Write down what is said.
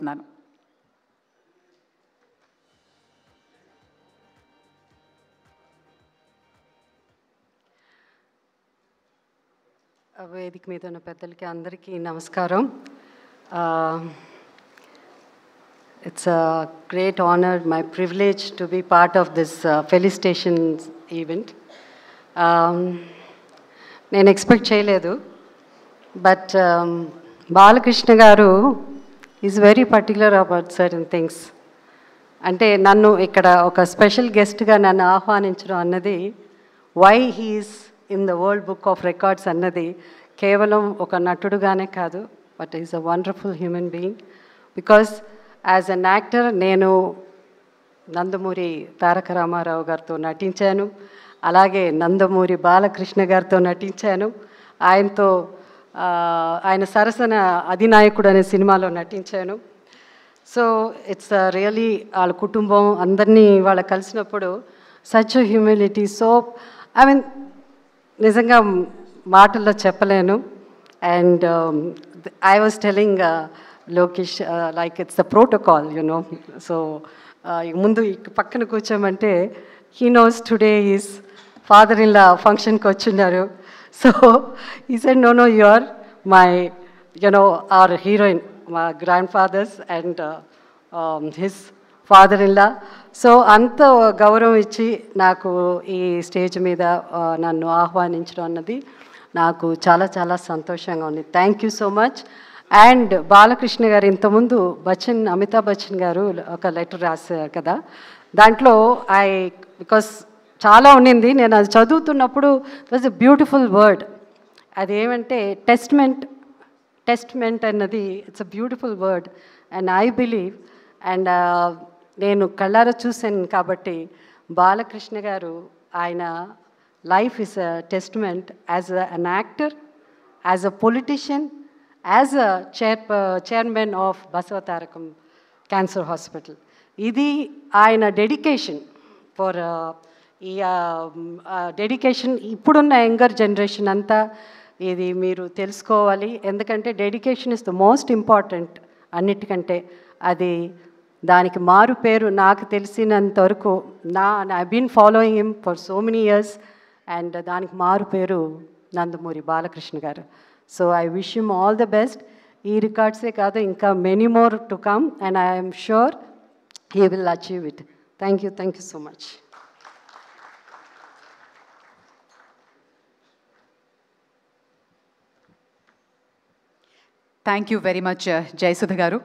కోరుతున్నాను. వేదిక మీద ఉన్న పెద్దలకి అందరికీ నమస్కారం. It's a great honor, my privilege to be part of this felicitation event. నేను ఎక్స్పెక్ట్ చేయలేదు, but Balakrishna garu is very particular about certain things. అంటే నన్ను ఇక్కడ ఒక స్పెషల్ గెస్ట్గా నన్ను ఆహ్వానించడం అన్నది, why he's in the world book of records అన్నది కేవలం ఒక నటుడుగానే కాదు, but is a wonderful human being. Because as an actor నేను నందమూరి తారక రామారావు గారితో నటించాను, అలాగే నందమూరి బాలకృష్ణ గారితో నటించాను, ఆయనతో ఆయన సరసన అధినాయకుడు అనే సినిమాలో నటించాను. సో ఇట్స్ రియలీ వాళ్ళ కుటుంబం అందరినీ వాళ్ళ కలిసినప్పుడు such humility. So I mean నిజంగా మాటల్లో చెప్పలేను. And I was telling Lokesh like it's the protocol, you know. So ముందు పక్కన కూర్చోమంటే he knows today is father in law ఫంక్షన్కి వచ్చిన్నారు. So he said no you are my you know our heroine, మా grand fathers and his father in law. So అంత గౌరవం ఇచ్చి నాకు ఈ స్టేజ్ మీద నన్ను ఆహ్వానించడం అన్నది నాకు చాలా చాలా సంతోషంగా ఉంది. Thank you so much. And Balakrishna గారు ఇంతకుముందు అమితాబ్ బచ్చన్ గారు ఒక లెటర్ రాశారు కదా, దాంట్లో బికాస్ చాలా ఉండింది, నేను అది చదువుతున్నప్పుడు it was a beautiful word. అదేమంటే టెస్ట్మెంట్ అన్నది it's a beautiful word. And I believe, and నేను కళ్ళారా చూశాను కాబట్టి బాలకృష్ణ గారు ఆయన life is a testament as an actor, as a politician, as a chairman of Basavatarakam cancer hospital. ఇది ఆయన డెడికేషన్ ఫర్ ఈ డెడికేషన్ ఇప్పుడున్న యంగర్ జనరేషన్ అంతా ఇది మీరు తెలుసుకోవాలి. ఎందుకంటే dedication is the most important అన్నిటికంటే. అది దానికి మారు పేరు నాకు తెలిసినంత వరకు I been following him for so many years, and దానికి మారు పేరు Nandamuri Balakrishna garu. So I wish him all the best. ఈ రికార్డ్సే కాదు, ఇంకా many more to come, and I'm sure he will achieve it. Thank you so much. Thank you very much Jayasudha గారు.